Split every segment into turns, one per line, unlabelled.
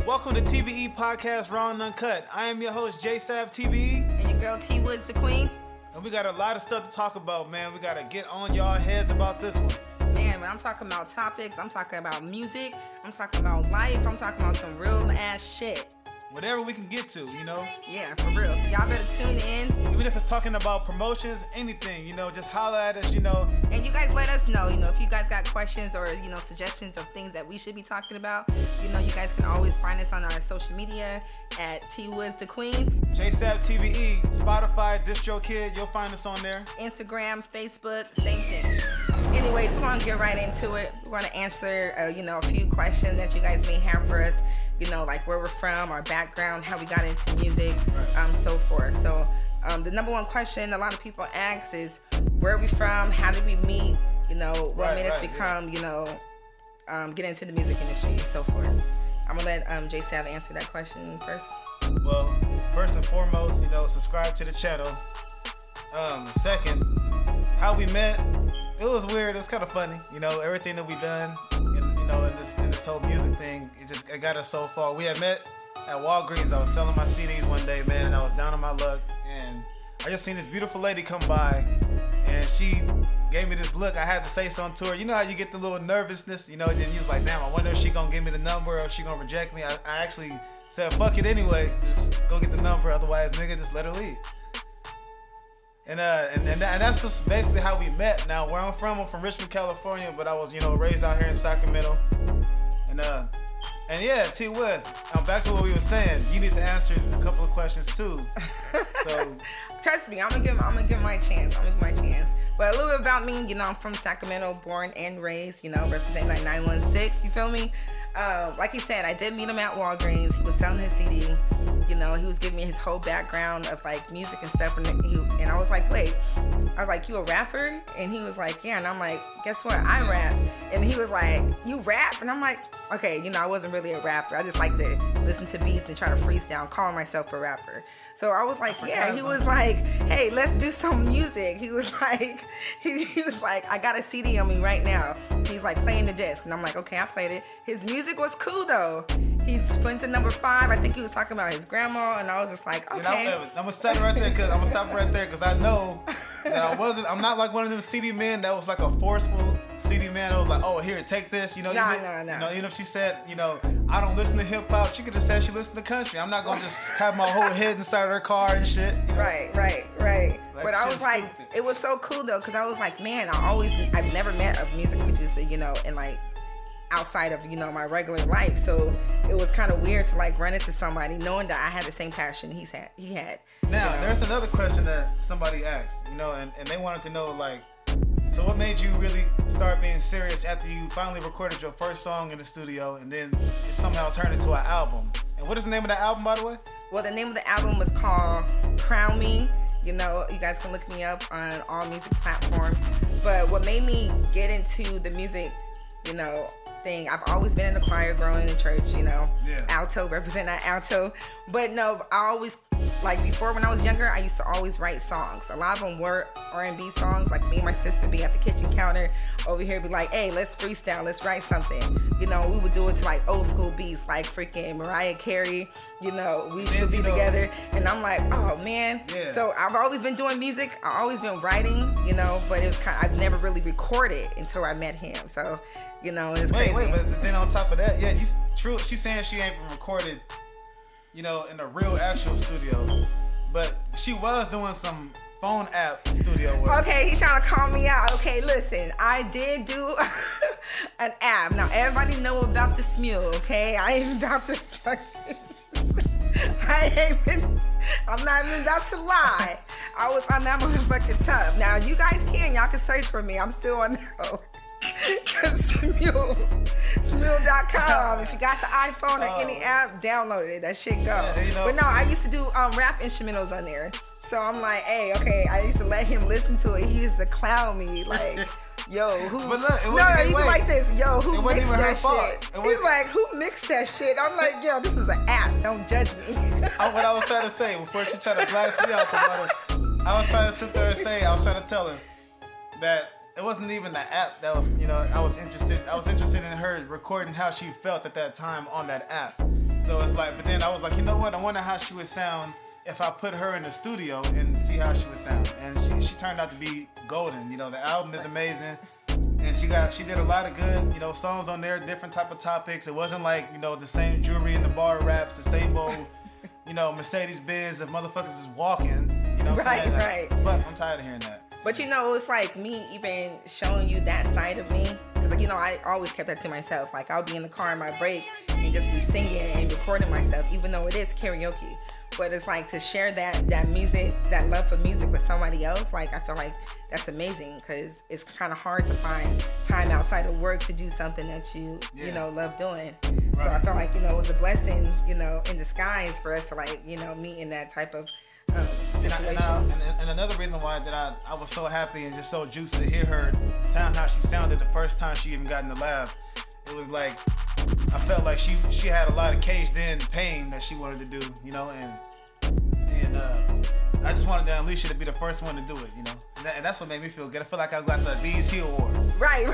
Welcome to TBE Podcast Raw and Uncut. I am your host, J-Sab TBE.
And your girl T Woods the Queen.
And we got a lot of stuff to talk about, man. We got to get on y'all heads about this one.
Man, when I'm talking about topics, I'm talking about music, I'm talking about life, I'm talking about some real ass shit.
Whatever we can get to, you know?
Yeah, for real. So y'all better tune in.
Even if it's talking about promotions, anything, just holler at us,
And you guys let us know, if you guys got questions or, suggestions of things that we should be talking about. You guys can always find us on our social media at T Woods the Queen.
J-Sab TBE, Spotify, DistroKid, you'll find us on there.
Instagram, Facebook, same thing. Anyways, we're going to get right into it. We're going to answer, a few questions that you guys may have for us. Like where we're from, our background, how we got into music, so forth. So the number one question a lot of people ask is, where are we from? How did we meet? What made us become, get into the music industry and so forth. I'm going to let J-Sav answer that question first.
Well, first and foremost, subscribe to the channel. Second, how we met, it was weird. It was kind of funny. Everything that we done. In this whole music thing, it got us so far. We had met at Walgreens. I was selling my CDs one day, man, and I was down on my luck, and I just seen this beautiful lady come by, and she gave me this look. I had to say something to her. You know how you get the little nervousness, then you was like, damn, I wonder if she gonna give me the number or if she gonna reject me. I actually said, fuck it anyway, just go get the number, otherwise, nigga, just let her leave. And that's just basically how we met. Now, where I'm from Richmond, California, but I was, raised out here in Sacramento. And yeah, T Woods, back to what we were saying. You need to answer a couple of questions too. So
trust me, I'm gonna give my chance. But a little bit about me, I'm from Sacramento, born and raised, representing like 916. You feel me? Like he said, I did meet him at Walgreens. He was selling his CD. He was giving me his whole background of like music and stuff. And I was like, wait. I was like, you a rapper? And he was like, yeah. And I'm like, guess what? I rap. And he was like, you rap? And I'm like, okay, I wasn't really a rapper. I just like to listen to beats and try to freestyle, call myself a rapper. So I was like, yeah. He was like, hey, let's do some music. He was like, I got a CD on me right now. He's like, playing the disc. And I'm like, okay, I played it. His music was cool though. He went to number 5. I think he was talking about his grandma, and I was just like, okay.
I'm gonna stop right there because I know that I'm not like one of them CD men that was like a forceful CD man that was like, oh, here, take this. No. Even if she said, I don't listen to hip hop, she could have said she listened to country. I'm not gonna just have my whole head inside her car and shit.
Right. But I was like, stupid. It was so cool though, because I was like, man, I've never met a music producer, and like outside of my regular life, so it was kind of weird to like run into somebody knowing that I had the same passion he had.
Now there's another question that somebody asked, and they wanted to know like, so what made you really start being serious after you finally recorded your first song in the studio and then it somehow turned into an album? And what is the name of the album, by the way?
Well, the name of the album was called Crown Me. You guys can look me up on all music platforms. But what made me get into the music, thing, I've always been in the choir, growing in church, alto, represent that alto. But no, I always, like before when I was younger, I used to always write songs. A lot of them were R&B songs, like me and my sister be at the kitchen counter over here, be like, hey, let's freestyle, let's write something. We would do it to like old school beats, like freaking Mariah Carey, We Should Be Together. And I'm like, oh man. Yeah. So I've always been doing music. I've always been writing, but it was I've never really recorded until I met him. So, it's crazy.
Wait, but then on top of that, yeah, true. She's saying she ain't even recorded, in a real actual studio, but she was doing some phone app studio work.
Okay, he's trying to call me out. Okay, listen, I did do an app. Now everybody know about the Smule. Okay, I ain't about to. I'm not even about to lie. I was on that motherfucking tough. Now you guys y'all can search for me. I'm still on there. Smule.com. If you got the iPhone or any app, download it. That shit go. Yeah, But no, I used to do rap instrumentals on there. So I'm like, hey, okay. I used to let him listen to it. He used to clown me like, yo, who?
But look,
like this. Yo, who mixed that shit? He's like, who mixed that shit? I'm like, yo, this is an app. Don't judge me.
What I was trying to say before she tried to blast me out the water, I was trying to sit there and say, I was trying to tell her that it wasn't even the app that was, I was interested in her recording how she felt at that time on that app. So it's like, but then I was like, you know what? I wonder how she would sound if I put her in the studio and see how she would sound. And she turned out to be golden. You know, the album is amazing. And she did a lot of good, you know, songs on there, different type of topics. It wasn't like, you know, the same jewelry in the bar raps, the same old, you know, Mercedes-Benz if motherfuckers is walking. You know what I'm saying?
Right.
Fuck, I'm tired of hearing that.
But you know, it's like me even showing you that side of me. Because, like, you know, I always kept that to myself. Like, I'll be in the car in my break and just be singing and recording myself, even though it is karaoke. But it's like to share that music, that love for music with somebody else. Like, I feel like that's amazing because it's kind of hard to find time outside of work to do something that you know, love doing. Right. So I felt like, you know, it was a blessing, you know, in disguise for us to, like, you know, meet in that type of situation.
And another reason why that I was so happy and just so juicy to hear her sound how she sounded the first time she even got in the lab. It was like, I felt like she had a lot of caged in pain that she wanted to do, you know, and I just wanted to unleash it to be the first one to do it, you know, and that's what made me feel good. I feel like I got the BET Award.
Right.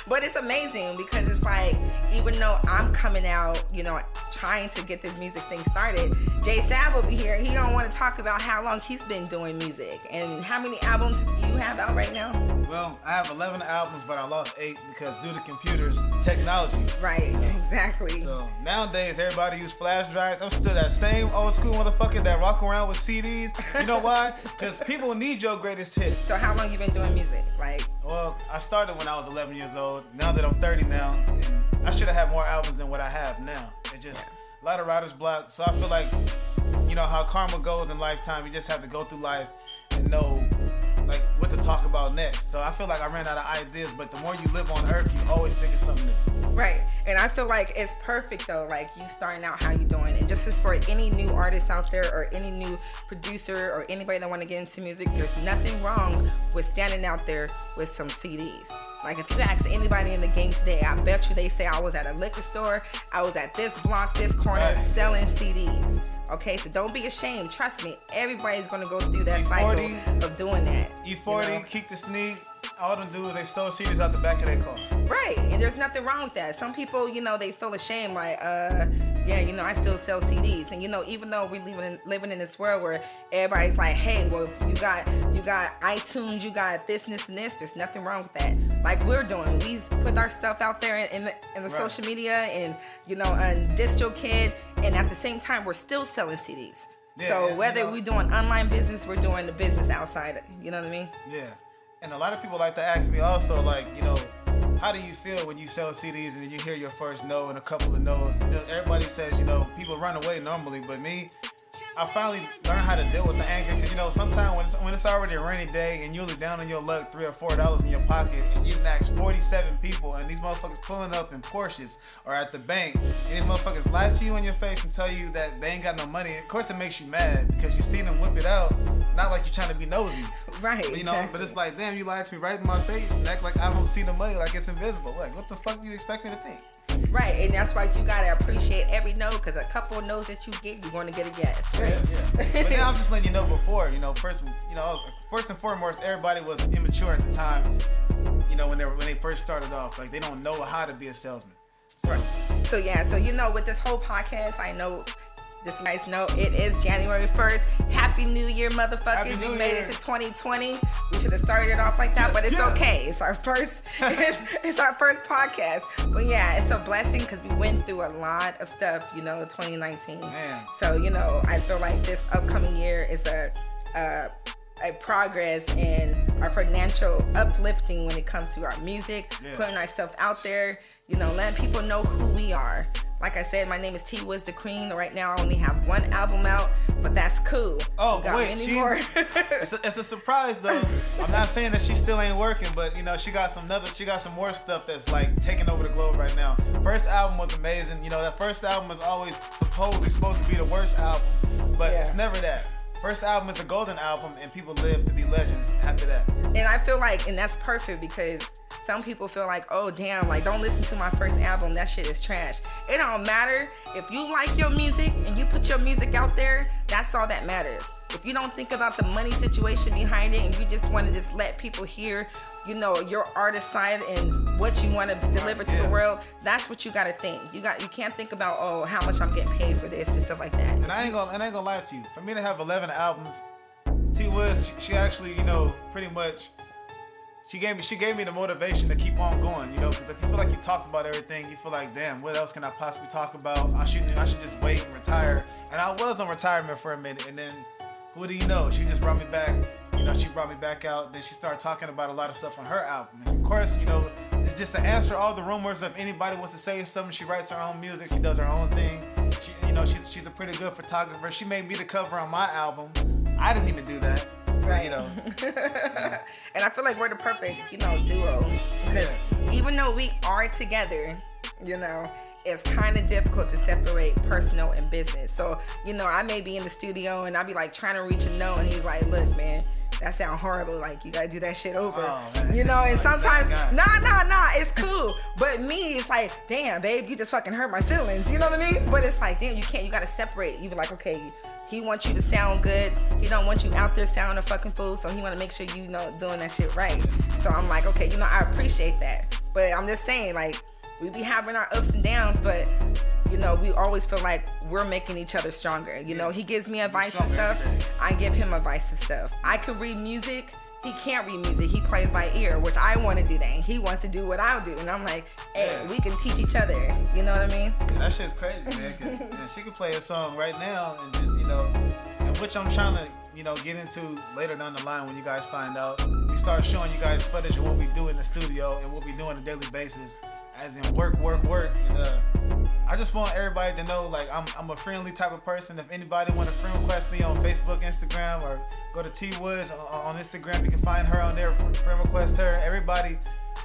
But it's amazing because it's like, even though I'm coming out, you know, trying to get this music thing started, Jay Sav over here, he don't want to talk about how long he's been doing music. And how many albums do you have out right now?
Well, I have 11 albums, but I lost 8 because due to computers, technology.
Right, exactly.
So nowadays, everybody use flash drives. I'm still that same old school motherfucker that walk around with CDs. You know why? Because people need your greatest hits.
So how long you been doing music? Like,
well, I started when I was 11 years old. Now that I'm 30 now, and I should have had more albums than what I have now. It's just a lot of writer's block. So I feel like, you know, how karma goes in lifetime, you just have to go through life and know, like, what to talk about next. So I feel like I ran out of ideas, but the more you live on earth, you always think of something new.
Right. And I feel like it's perfect though, like you starting out how you doing. And just as for any new artists out there or any new producer or anybody that want to get into music, there's nothing wrong with standing out there with some CDs. Like if you ask anybody in the game today, I bet you they say I was at a liquor store, I was at this block, this corner selling CDs. Okay, so don't be ashamed. Trust me, everybody's gonna go through that cycle of doing that.
E40, you know? Keep the sneak. All them dudes, they stole CDs out the back of their car.
Right, and there's nothing wrong with that. Some people, you know, they feel ashamed, like, yeah, you know, I still sell CDs. And, you know, even though we living in this world where everybody's like, hey, well, you got iTunes, you got this, and this, there's nothing wrong with that. Like we're doing. We put our stuff out there in the social media and, you know, on DistroKid, and at the same time, we're still selling CDs. Yeah, so whether we're doing online business, we're doing the business outside, you know what I mean?
Yeah. And a lot of people like to ask me also, like, you know, how do you feel when you sell CDs and then you hear your first no and a couple of no's? You know, everybody says, you know, people run away normally, but me, I finally learned how to deal with the anger because, you know, sometimes when it's already a rainy day and you're really down on your luck, $3 or $4 in your pocket, and you done asked 47 people, and these motherfuckers pulling up in Porsches or at the bank, and these motherfuckers lie to you in your face and tell you that they ain't got no money. Of course, it makes you mad because you see them whip it out, not like you're trying to be nosy.
Right,
but, you know,
exactly.
But it's like, damn, you lied to me right in my face and act like I don't see the money, like it's invisible. Like, what the fuck do you expect me to think?
Right, and that's why you gotta appreciate every no, because a couple of no's that you get, you're gonna get a yes. Right?
Yeah. But now I'm just letting you know before, you know, first and foremost, everybody was immature at the time. You know, when they first started off, like they don't know how to be a salesman. So,
right. So you know, with this whole podcast, I know. This nice note, it is January 1st. Happy New Year, motherfuckers. We made it to 2020. We should have started it off like that, but it's okay. It's our first it's our first podcast. But yeah, it's a blessing because we went through a lot of stuff, you know, 2019.
Man.
So, you know, I feel like this upcoming year is a progress in our financial uplifting when it comes to our music, putting our stuff out there, you know, letting people know who we are. Like I said, my name is T Wiz the Queen. Right now, I only have one album out, but that's cool.
Oh, wait, it's a surprise though. I'm not saying that she still ain't working, but you know, she got some more stuff that's like taking over the globe right now. First album was amazing. You know, that first album was always supposed to be the worst album, but it's never that. First album is a golden album, and people live to be legends after that.
And I feel like, and that's perfect because some people feel like, oh damn, like don't listen to my first album, that shit is trash. It don't matter. If you like your music and you put your music out there, that's all that matters. if you don't think about the money situation behind it, and you just want to just let people hear, you know, your artist side and what you want to deliver to the world, that's what you got to think. You can't think about, oh, how much I'm getting paid for this and stuff like that.
And I ain't gonna lie to you. For me to have 11 albums, T Woods, she actually, you know, pretty much, she gave me the motivation to keep on going, you know, because if you feel like you talked about everything, you feel like, damn, what else can I possibly talk about? I should just wait and retire. And I was on retirement for a minute, and then who do you know? She just brought me back. You know, she brought me back out. Then she started talking about a lot of stuff on her album. And of course, you know, just to answer all the rumors of anybody wants to say something, she writes her own music. She does her own thing. She, you know, she's a pretty good photographer. She made me the cover on my album. I didn't even do that. So,
Right.
you know.
And I feel like we're the perfect, you know, duo. Because even though we are together, you know, it's kind of difficult to separate personal and business. So, you know, I may be in the studio and I'll be like trying to reach a note, and he's like, look, man, that sound horrible. Like, you gotta do that shit over.
Oh, man.
You know, and
Like,
sometimes,
thank
nah, it's cool. But me, it's like, damn, babe, you just fucking hurt my feelings. You know what I mean? But it's like, damn, you gotta separate. You be like, okay, he wants you to sound good. He don't want you out there sounding a fucking fool. So he want to make sure you know doing that shit right. So I'm like, okay, you know, I appreciate that. But I'm just saying, like, we be having our ups and downs, but you know, we always feel like we're making each other stronger. You know, he gives me advice and stuff. I give him advice and stuff. I can read music. He can't read music. He plays by ear, which I want to do that. And he wants to do what I do. And I'm like, hey, we can teach each other. You know what I mean?
Yeah, that shit's crazy, man. Cause she can play a song right now and just, you know, and which I'm trying to, you know, get into later down the line when you guys find out. We start showing you guys footage of what we do in the studio and what we do on a daily basis, as in work. And I just want everybody to know, like, I'm a friendly type of person. If anybody want to friend request me on Facebook, Instagram, or go to T Woods on Instagram, you can find her on there. Friend request her. Everybody,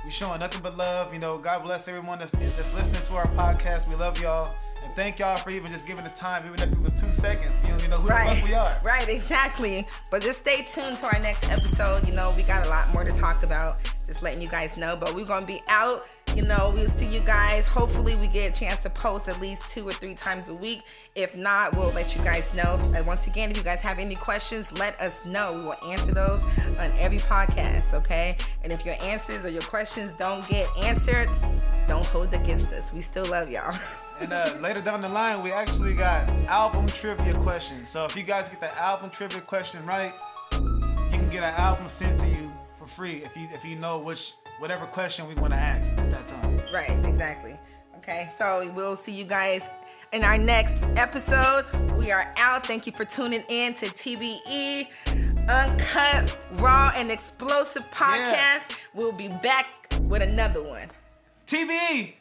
we showing nothing but love. You know, God bless everyone that's listening to our podcast. We love y'all. And thank y'all for even just giving the time, even if it was 2 seconds. You know who the fuck we are.
Right, exactly. But just stay tuned to our next episode. You know, we got a lot more to talk about. Just letting you guys know. But we're going to be out. You know, we'll see you guys. Hopefully we get a chance to post at least 2 or 3 times a week. If not, we'll let you guys know. And once again, if you guys have any questions, let us know. We will answer those on every podcast, okay? And if your answers or your questions don't get answered, don't hold it against us. We still love y'all.
And later down the line, we actually got album trivia questions. So if you guys get the album trivia question right, you can get an album sent to you for free if you know whatever question we want to ask at that time.
Right, exactly. Okay, so we'll see you guys in our next episode. We are out. Thank you for tuning in to TBE, Uncut, Raw, and Explosive Podcast. We'll be back with another one.
TBE!